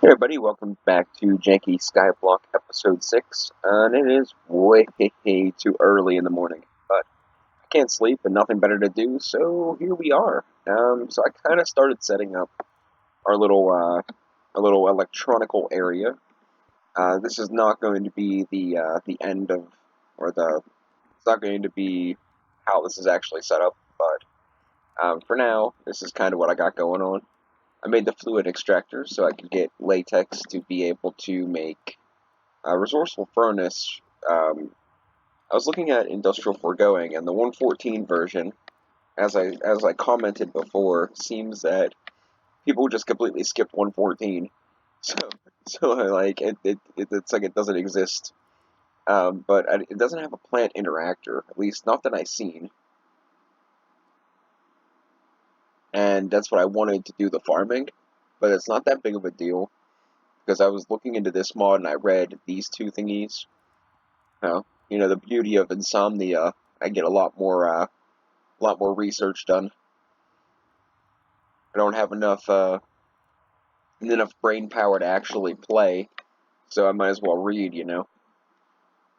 Hey everybody, welcome back to Janky Sky Block episode 6, and it is way too early in the morning, but I can't sleep and nothing better to do, so here we are. So I kind of started setting up our little electronical area. This is not going to be the end of, it's not going to be how this is actually set up, but for now, this is kind of what I got going on. I made the fluid extractor so I could get latex to be able to make a resourceful furnace. I was looking at industrial foregoing, and the 114 version, as I commented before, seems that people just completely skipped 114. So so like it's like it doesn't exist. But it doesn't have a plant interactor, at least not that I've seen. And that's what I wanted to do the farming, but it's not that big of a deal because I was looking into this mod and I read these two thingies. The beauty of insomnia, I get a lot more research done. I don't have enough brain power to actually play, so I might as well read.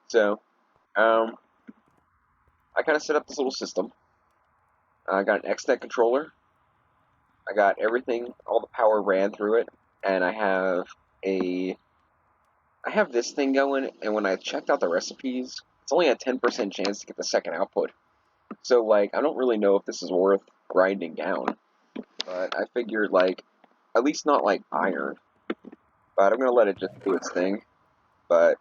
So, um, I kind of set up this little system. I got an XNet controller. I got everything, all the power ran through it, and a, I have this thing going. And when I checked out the recipes, it's only a 10% chance to get the second output. So, like, I don't really know if this is worth grinding down, but I figured, like, at least not like iron. But I'm gonna let it just do its thing. But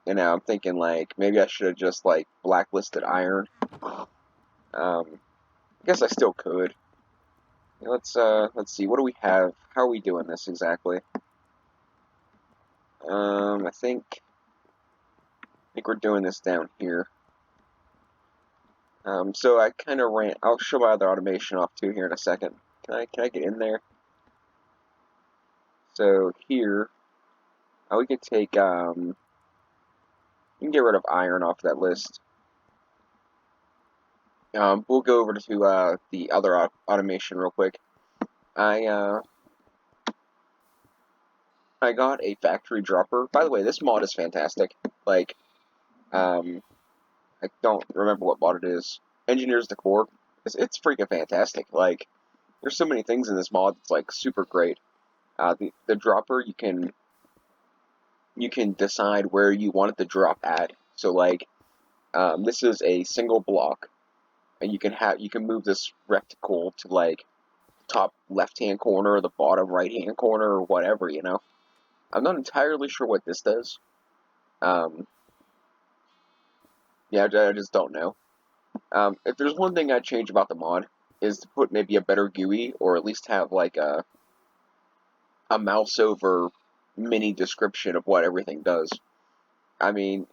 I'm thinking like maybe I should have just like blacklisted iron. I guess I still could. Let's see. What do we have? How are we doing this exactly? I think we're doing this down here. So I kind of ran. I'll show my other automation off too here in a second. Can I get in there? So here, we could take we can get rid of iron off that list. We'll go over to the other automation real quick. I uh, I got a factory dropper. By the way, this mod is fantastic. Like, um, I don't remember what mod it is. Engineers Decor. It's freaking fantastic. Like, there's so many things in this mod that's like super great. The dropper you can decide where you want it to drop at. So like, this is a single block, and you can move this reticle to like top left hand corner or the bottom right hand corner or whatever. I'm not entirely sure what this does. Um, yeah, I just don't know. If there's one thing I'd change about the mod, is to put maybe a better GUI, or at least have like a mouse over mini description of what everything does. I mean,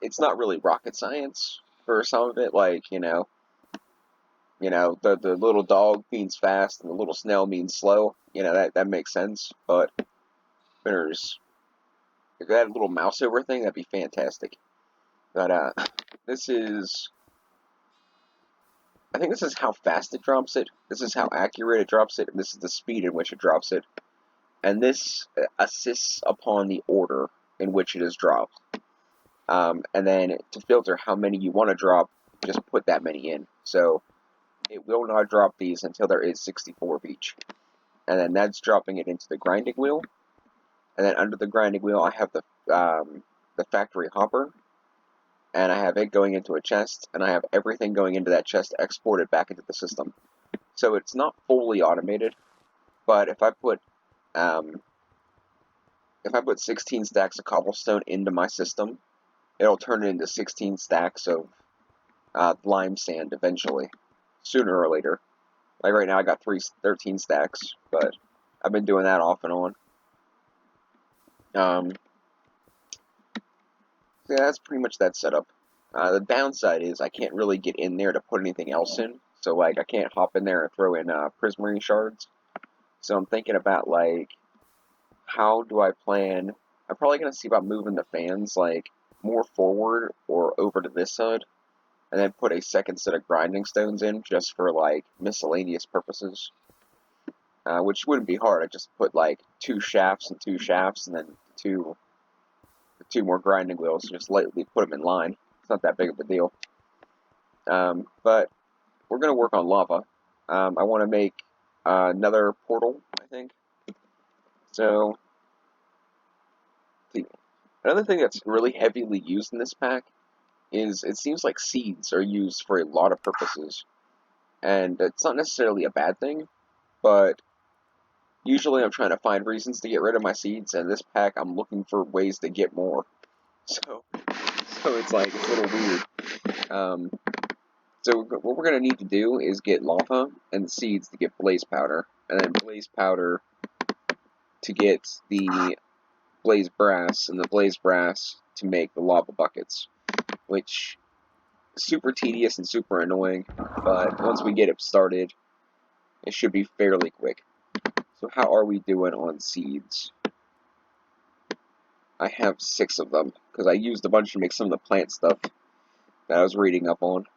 it's not really rocket science for some of it. Like, the little dog means fast and the little snail means slow. That makes sense. But there's if that little mouse over thing, that'd be fantastic. But this is I think this is how fast it drops it. This is how accurate it drops it. And this is the speed in which it drops it. And this assists upon the order in which it is dropped. And then to filter how many you want to drop, just put that many in. So it will not drop these until there is 64 of each. And then that's dropping it into the grinding wheel. And then under the grinding wheel, I have the factory hopper. And I have it going into a chest, and I have everything going into that chest exported back into the system. So it's not fully automated, but um, if I put 16 stacks of cobblestone into my system, it'll turn it into 16 stacks of lime sand eventually, sooner or later. Like right now, I got 13 stacks, but I've been doing that off and on. Um, so yeah, that's pretty much that setup. The downside is I can't really get in there to put anything else in. So like I can't hop in there and throw in prismarine shards. So I'm thinking about like how do I plan? I'm probably gonna see about moving the fans like more forward or over to this side, and then put a second set of grinding stones in just for like miscellaneous purposes. which wouldn't be hard. I just put like 2 shafts and 2 shafts, and then two more grinding wheels. Just lightly put them in line. It's not that big of a deal. But we're gonna work on lava. I want to make another portal, I think. So another thing that's really heavily used in this pack is it seems like seeds are used for a lot of purposes, and it's not necessarily a bad thing, but usually I'm trying to find reasons to get rid of my seeds, and this pack I'm looking for ways to get more. So, so it's like it's a little weird. So what we're gonna need to do is get lava and seeds to get blaze powder, and then blaze powder to get the blaze brass, and the blaze brass to make the lava buckets, which is super tedious and super annoying, but once we get it started, it should be fairly quick. So how are we doing on seeds? I have 6 of them, because I used a bunch to make some of the plant stuff that I was reading up on.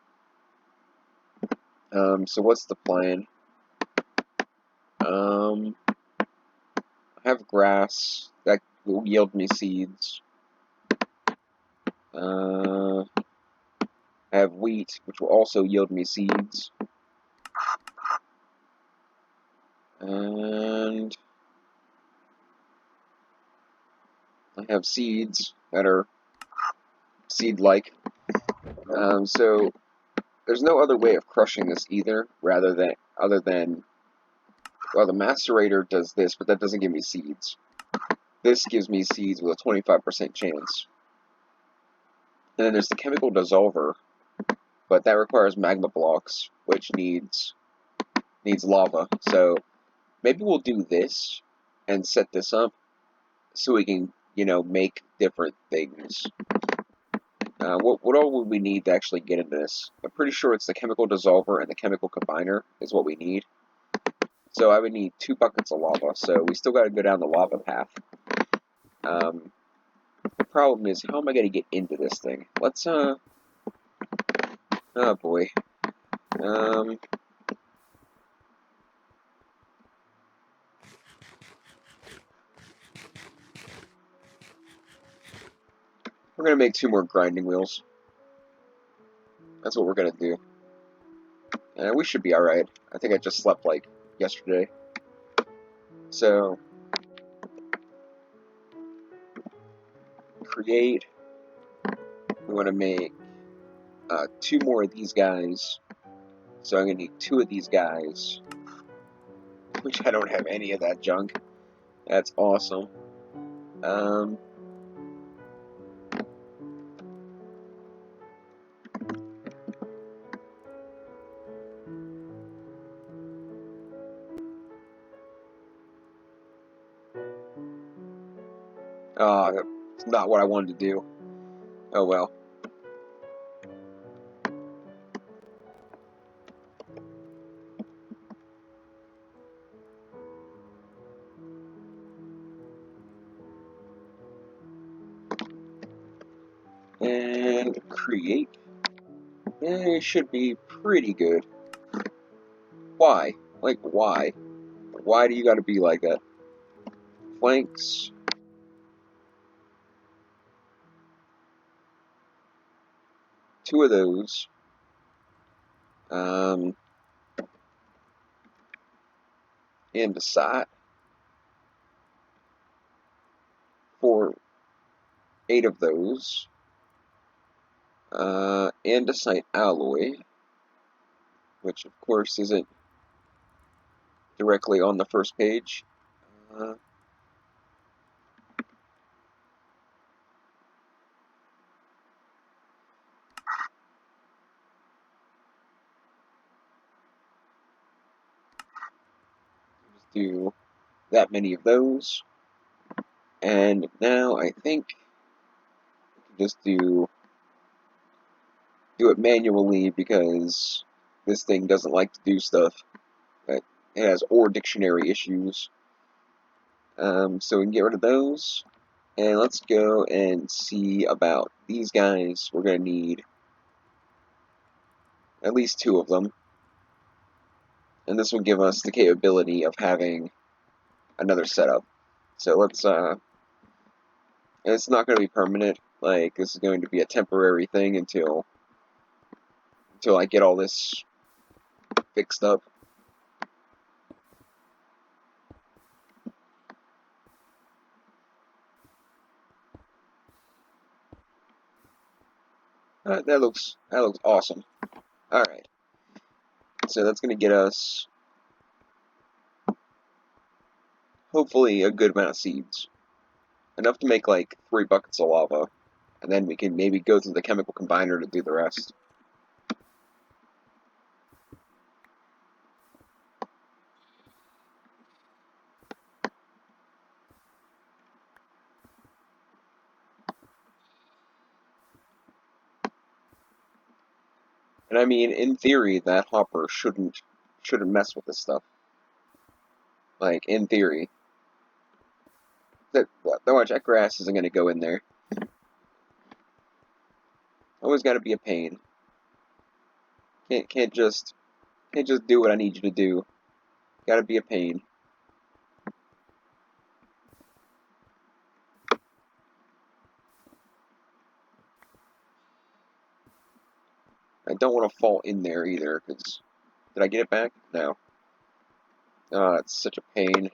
So what's the plan? I have grass, that will yield me seeds. I have wheat, which will also yield me seeds. And I have seeds that are seed-like. So there's no other way of crushing this either, other than well, the macerator does this, but that doesn't give me seeds. This gives me seeds with a 25% chance. And then there's the chemical dissolver, but that requires magma blocks, which needs lava. So maybe we'll do this and set this up so we can, make different things. What all would we need to actually get into this? I'm pretty sure it's the chemical dissolver and the chemical combiner is what we need. So I would need 2 buckets of lava, so we still got to go down the lava path. The problem is, how am I going to get into this thing? Let's, oh boy. We're going to make 2 more grinding wheels. That's what we're going to do. And we should be alright. I think I just slept, like, yesterday. So, create. We want to make 2 more of these guys. So I'm going to need 2 of these guys. Which I don't have any of that junk. That's awesome. That's not what I wanted to do. Oh well. And create. It should be pretty good. Why? Like, why? Why do you gotta be like that? Planks. Two of those. Andesite. For 8 of those. Andesite alloy. Which, of course, isn't directly on the first page. Just do that many of those. And now I think we can just do it manually because this thing doesn't like to do stuff. But it has ore dictionary issues. So we can get rid of those. And let's go and see about these guys. We're going to need at least 2 of them. and this will give us the capability of having another setup. So let's, it's not going to be permanent, like, this is going to be a temporary thing until I get all this fixed up. That looks awesome. Alright, so that's going to get us, hopefully, a good amount of seeds. Enough to make, like, 3 buckets of lava, and then we can maybe go through the chemical combiner to do the rest. And I mean, in theory, that hopper shouldn't mess with this stuff. Like, in theory. That watch, that grass isn't going to go in there. Always got to be a pain. Can't just do what I need you to do. Got to be a pain. I don't want to fall in there either, because did I get it back? No. It's such a pain.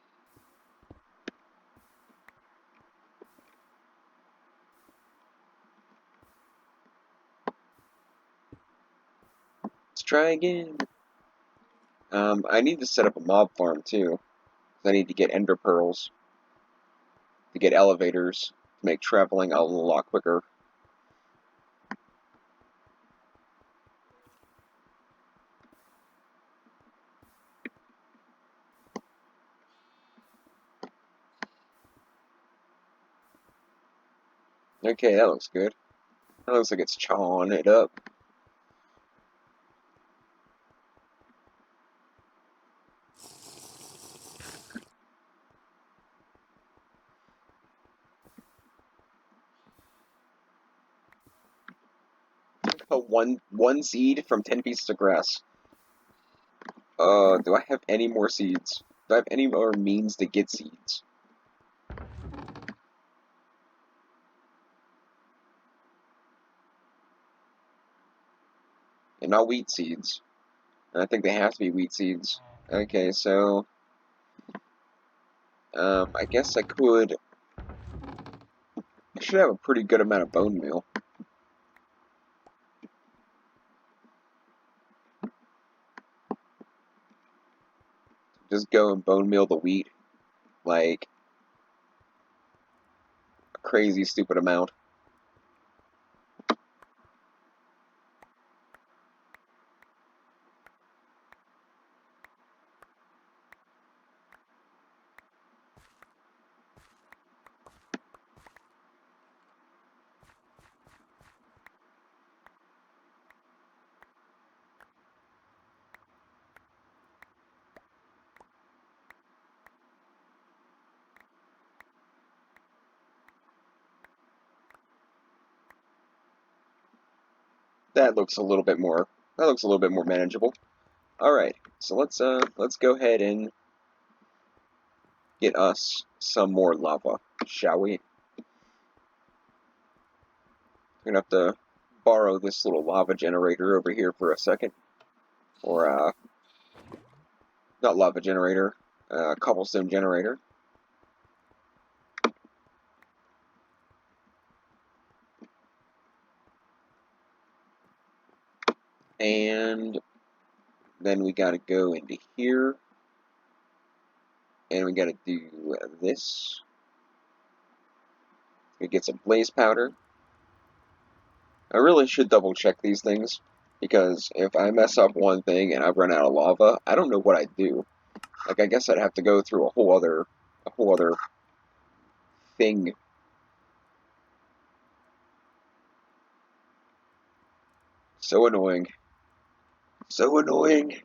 Let's try again. I need to set up a mob farm too. I need to get ender pearls to get elevators to make traveling a lot quicker. Okay, that looks good. That looks like it's chawing it up. One seed from 10 pieces of grass. Do I have any more seeds? Do I have any more means to get seeds? And not wheat seeds. I think they have to be wheat seeds. Okay, so I guess I could. I should have a pretty good amount of bone meal. Just go and bone meal the wheat, like a crazy stupid amount. That looks a little bit more. That looks a little bit more manageable. All right, so let's go ahead and get us some more lava, shall we? We're gonna have to borrow this little lava generator over here for a second, or not lava generator, cobblestone generator. And then we gotta go into here, and we gotta do this. We get some blaze powder. I really should double check these things, because if I mess up one thing and I run out of lava, I don't know what I'd do. Like, I guess I'd have to go through a whole other thing. So annoying. So annoying.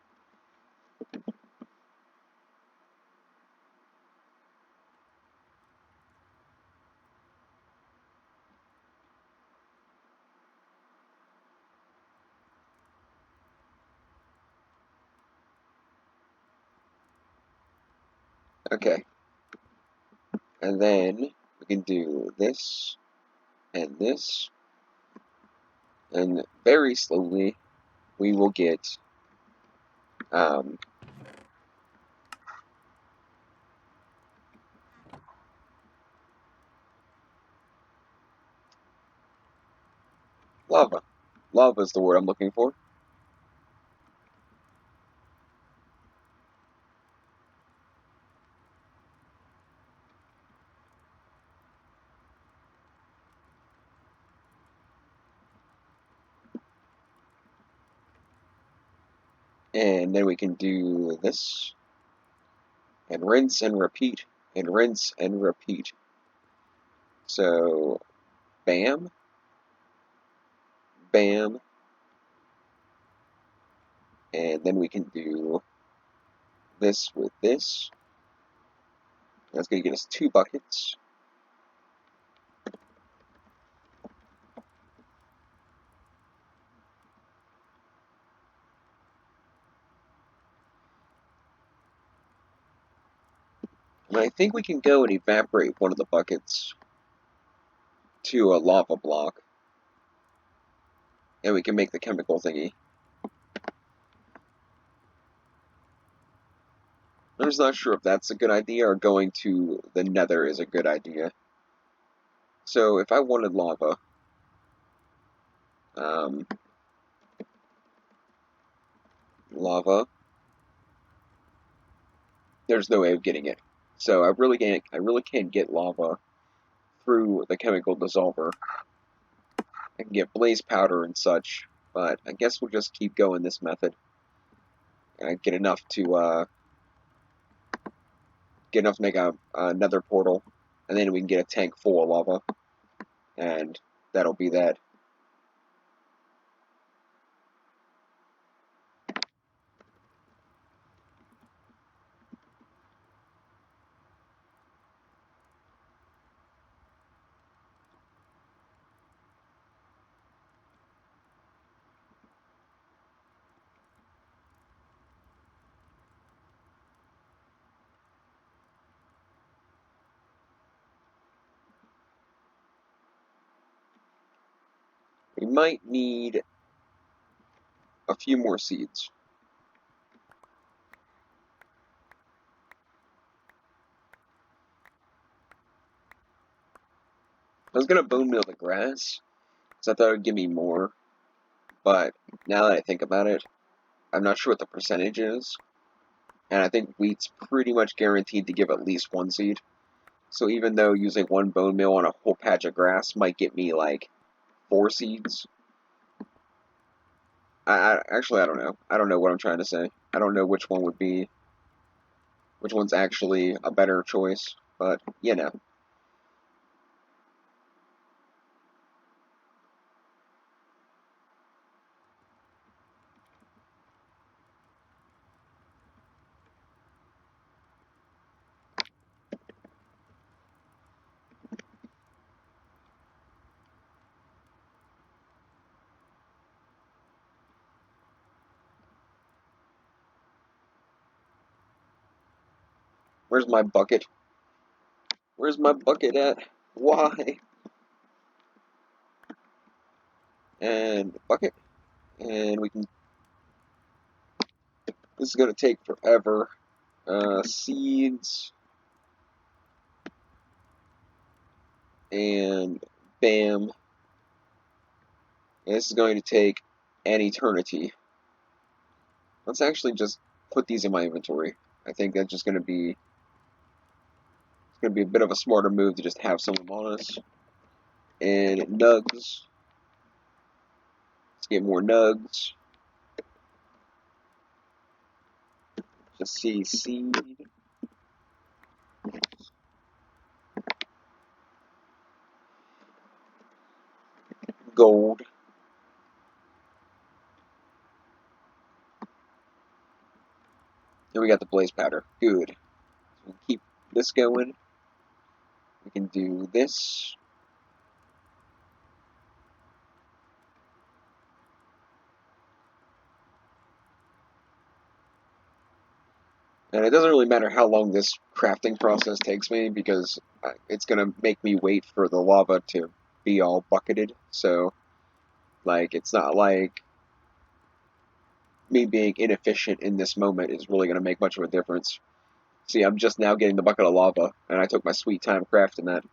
Okay. And then we can do this and this. And very slowly we will get um, lava. Lava is the word I'm looking for. And then we can do this, and rinse and repeat, and rinse and repeat. So, bam, bam, and then we can do this with this. That's going to get us 2 buckets. And I think we can go and evaporate one of the buckets to a lava block, and we can make the chemical thingy. I'm just not sure if that's a good idea or going to the nether is a good idea. So if I wanted lava, um, lava, there's no way of getting it. So I really can't get lava through the chemical dissolver. I can get blaze powder and such, but I guess we'll just keep going this method. Get enough to make a nether portal, and then we can get a tank full of lava, and that'll be that. We might need a few more seeds. I was gonna bone meal the grass, so I thought it would give me more, but now that I think about it, I'm not sure what the percentage is, and I think wheat's pretty much guaranteed to give at least 1 seed. So even though using 1 bone meal on a whole patch of grass might get me like 4 seeds, actually I don't know. I don't know what I'm trying to say. I don't know which one's actually a better choice, but you know. Where's my bucket? Where's my bucket at? Why? And bucket, and we can. This is gonna take forever. Seeds and bam. And this is going to take an eternity. Let's actually just put these in my inventory. I think that's just gonna be a bit of a smarter move to just have some of them on us. And nugs. Let's get more nugs. Just see seed. Gold. And we got the blaze powder. Good. So we'll keep this going. We can do this. And it doesn't really matter how long this crafting process takes me, because it's going to make me wait for the lava to be all bucketed. So, like, it's not like me being inefficient in this moment is really going to make much of a difference. See, I'm just now getting the bucket of lava, and I took my sweet time crafting that.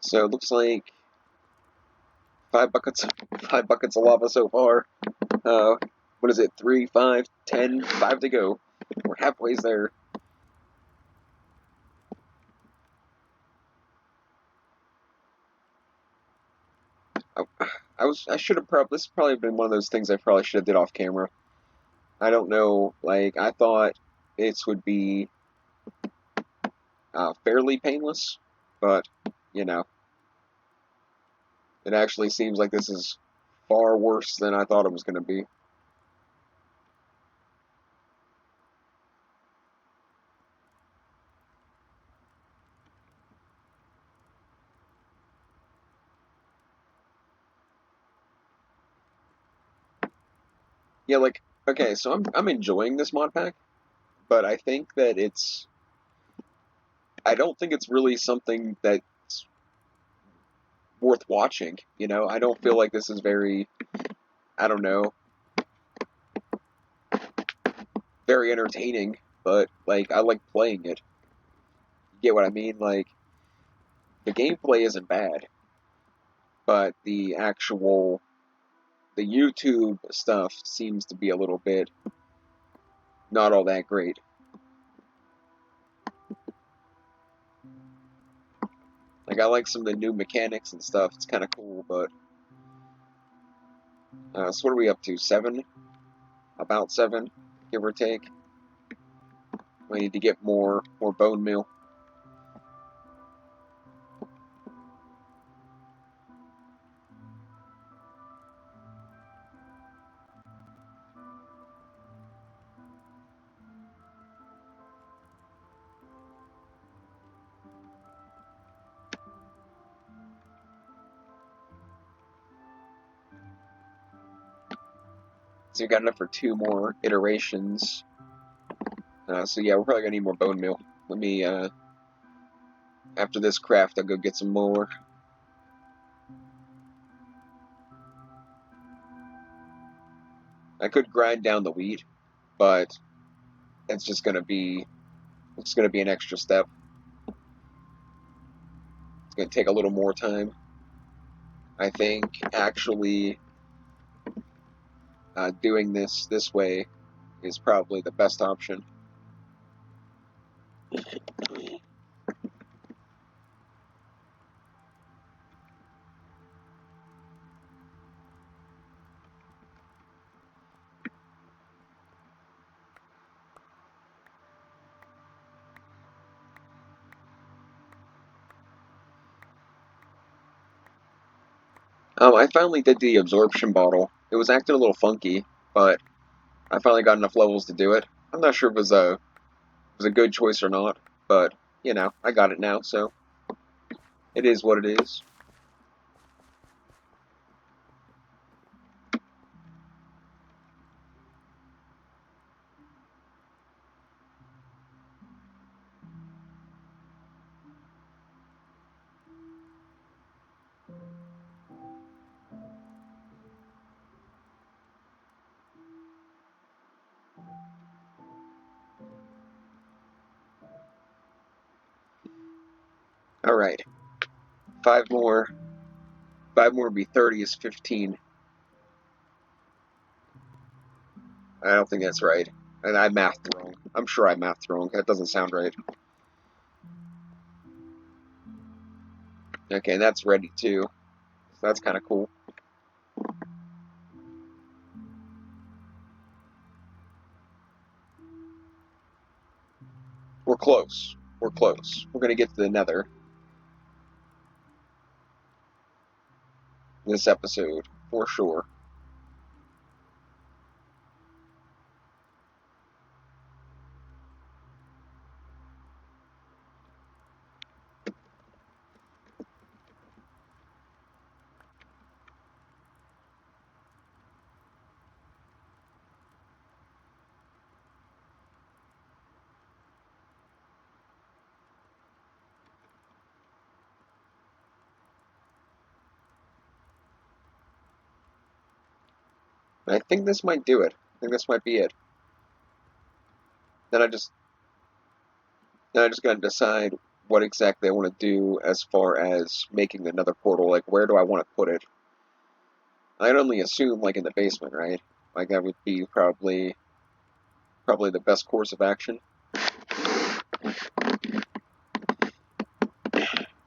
So it looks like 5 buckets, 5 buckets of lava so far. What is it? 3, 5, 10, 5 to go. We're halfway there. I should have probably, this probably been one of those things I probably should have did off camera. I don't know, like, I thought this would be fairly painless, but, you know, it actually seems like this is far worse than I thought it was going to be. Yeah, like, okay, so I'm enjoying this mod pack, but I think that I don't think it's really something that's worth watching, you know? I don't feel like this is very, I don't know, very entertaining, but, like, I like playing it. You get what I mean? Like, the gameplay isn't bad, but the YouTube stuff seems to be a little bit not all that great. Like, I like some of the new mechanics and stuff. It's kind of cool, but so what are we up to? 7? About 7, give or take. We need to get more bone meal. So we got enough for 2 more iterations. So yeah, we're probably gonna need more bone meal. Let me after this craft, I'll go get some more. I could grind down the wheat, but it's just gonna be an extra step. It's gonna take a little more time. I think actually doing this way is probably the best option. I finally did the absorption bottle. It was acting a little funky, but I finally got enough levels to do it. I'm not sure if it was a good choice or not, but you know, I got it now, so it is what it is. All right, 5 more. 5 more would be 30 is 15. I don't think that's right. And I mathed wrong. I'm sure I mathed wrong. That doesn't sound right. Okay, that's ready too. So that's kind of cool. We're close. We're close. We're going to get to the nether this episode, for sure. And I think this might do it. I think this might be it. Then I just gotta decide what exactly I want to do as far as making another portal. Like, where do I want to put it? I'd only assume, like, in the basement, right? Like, that would be probably the best course of action.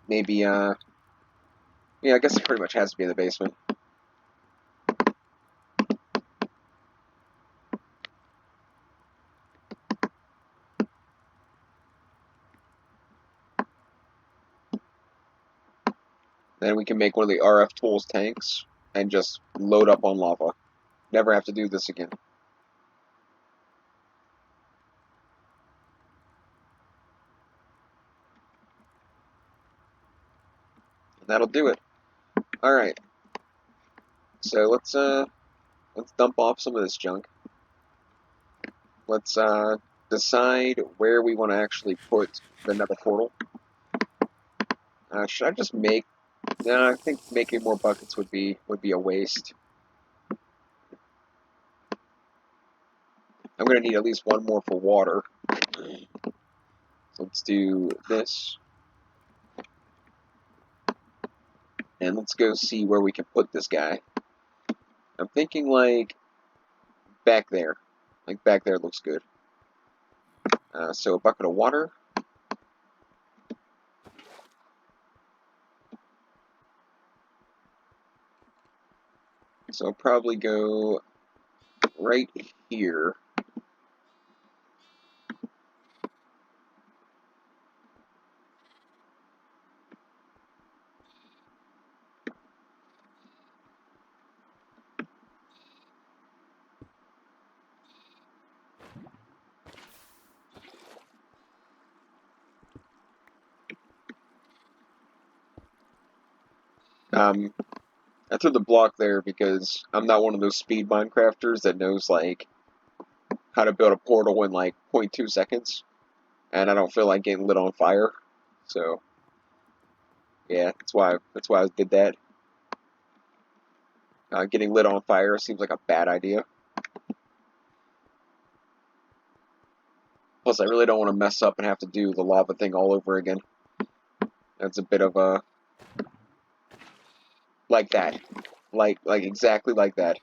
Maybe, yeah, I guess it pretty much has to be in the basement. Then we can make one of the RF tools tanks and just load up on lava. Never have to do this again. And that'll do it. Alright. So let's dump off some of this junk. Let's decide where we want to actually put the nether portal. Should I just make? No, I think making more buckets would be a waste. I'm gonna need at least one more for water. So let's do this, and let's go see where we can put this guy. I'm thinking like back there. Like back there looks good. So a bucket of water. So I'll probably go right here. I threw the block there because I'm not one of those speed Minecrafters that knows like how to build a portal in like 0.2 seconds, and I don't feel like getting lit on fire. So yeah, that's why I did that. Getting lit on fire seems like a bad idea. Plus, I really don't want to mess up and have to do the lava thing all over again. That's a bit of a like that, like exactly like that.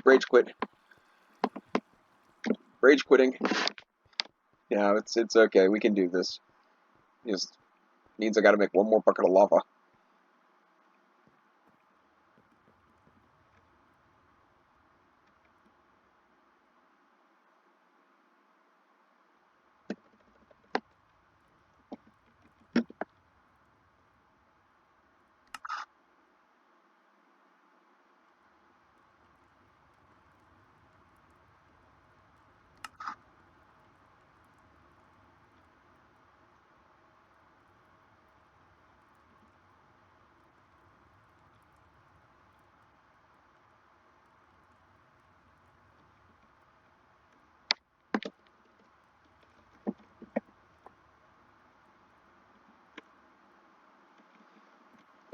Rage quit. Rage quitting. Yeah, it's okay. We can do this. It just means I got to make one more bucket of lava.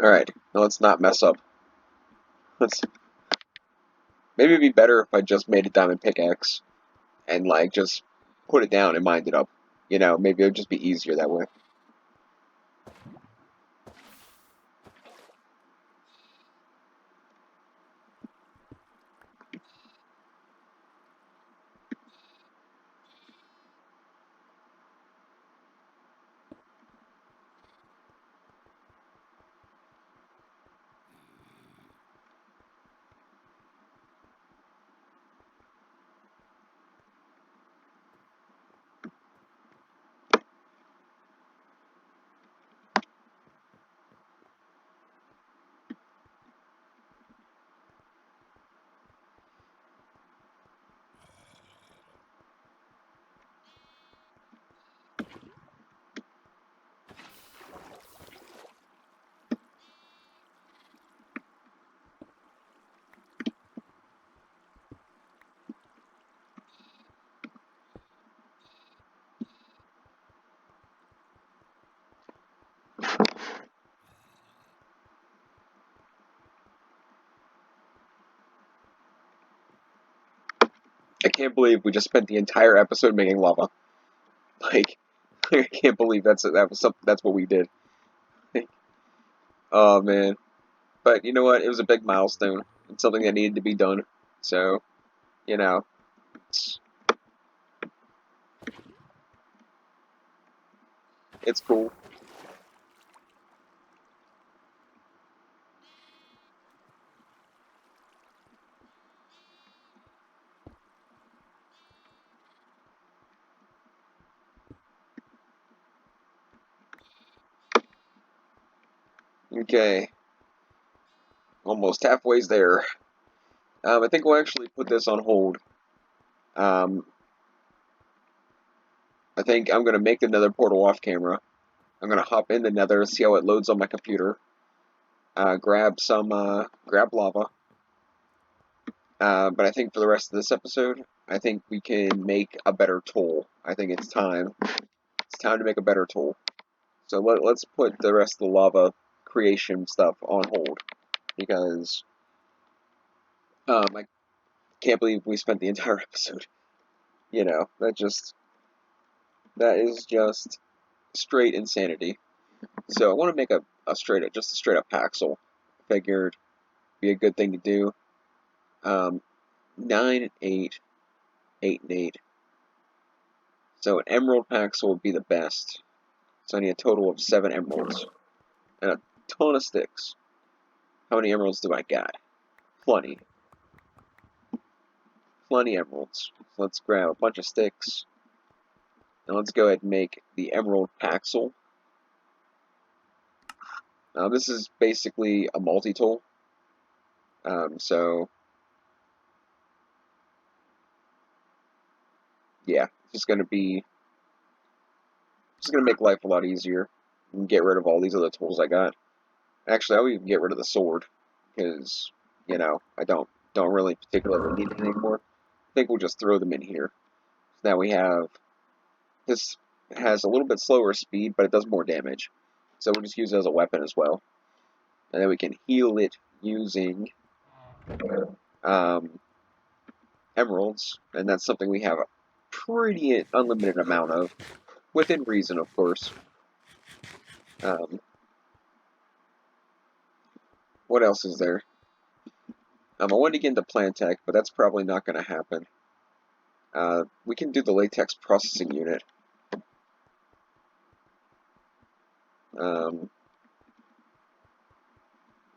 All right, now let's not mess up. Let's maybe it'd be better if I just made a diamond pickaxe and like just put it down and mined it up. You know, maybe it would just be easier that way. I can't believe we just spent the entire episode making lava. Like, I can't believe that's what we did. Oh man. But you know what? It was a big milestone. It's something that needed to be done. So, you know, it's cool. Okay, almost halfway there. I think we'll actually put this on hold. Um, I think I'm gonna make another portal off camera. I'm gonna hop in the Nether, see how it loads on my computer. Grab lava. But I think for the rest of this episode, I think we can make a better tool. I think it's time. It's time to make a better tool. So let's put the rest of the lava creation stuff on hold because I can't believe we spent the entire episode. You know, that is just straight insanity. So I want to make just a straight up Paxel. Figured be a good thing to do. 9 and 8, 8 and 8. So an emerald Paxel would be the best. So I need a total of 7 emeralds and a ton of sticks. How many emeralds do I got? Plenty. Plenty emeralds. So let's grab a bunch of sticks. And let's go ahead and make the emerald Paxel. This is basically a multi-tool. So yeah, it's just gonna make life a lot easier and get rid of all these other tools I got. Actually, I'll even get rid of the sword because you know I don't really particularly need it anymore. I think we'll just throw them in here. So now we have this has a little bit slower speed, but it does more damage. So we'll just use it as a weapon as well, and then we can heal it using um, emeralds, and that's something we have a pretty unlimited amount of, within reason, of course. Um, what else is there? I wanted to get into plant tech, but that's probably not going to happen. We can do the latex processing unit. Um,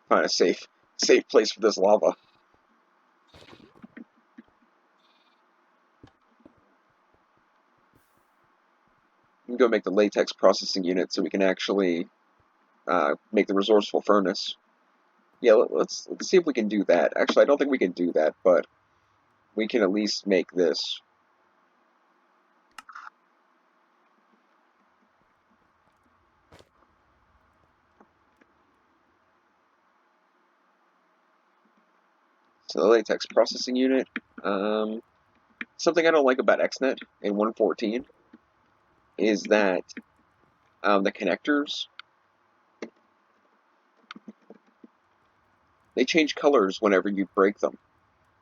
Find a safe place for this lava. We can go make the latex processing unit so we can actually make the resourceful furnace. Yeah, let's see if we can do that. Actually, I don't think we can do that, but we can at least make this. So the latex processing unit. Something I don't like about XNet in 1.14 is that the connectors, they change colors whenever you break them.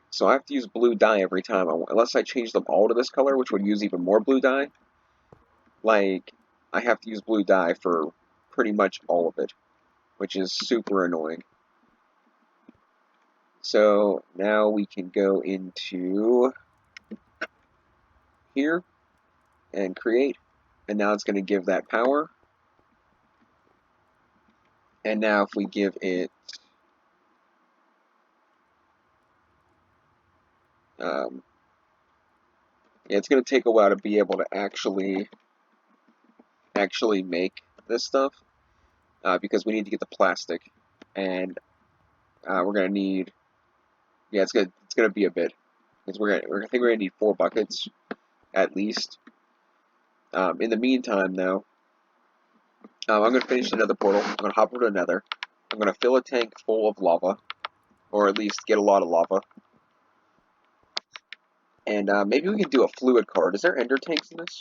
So I have to use blue dye every time, unless I change them all to this color, which would use even more blue dye. Like, I have to use blue dye for pretty much all of it, which is super annoying. So now we can go into here and create, and now it's going to give that power. And now if we give it um, yeah, it's going to take a while to be able to actually make this stuff because we need to get the plastic, and we're going to need it's gonna be a bit because I think we're gonna need 4 buckets at least. In the meantime, though, I'm gonna finish another portal. I'm gonna hop over to another. I'm gonna fill a tank full of lava, or at least get a lot of lava. And maybe we can do a fluid card. Is there ender tanks in this?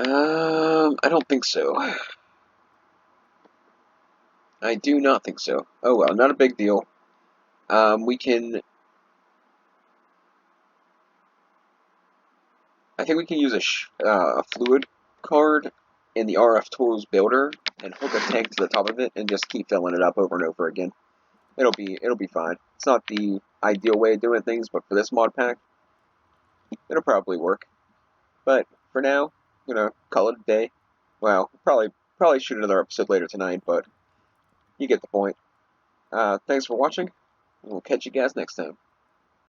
I don't think so. I do not think so. Oh well, not a big deal. We can. I think we can use a fluid card in the RF Tools builder and hook a tank to the top of it and just keep filling it up over and over again. It'll be fine. It's not the ideal way of doing things, but for this mod pack, it'll probably work. But for now, call it a day. Well, probably shoot another episode later tonight, but you get the point. Thanks for watching. We'll catch you guys next time.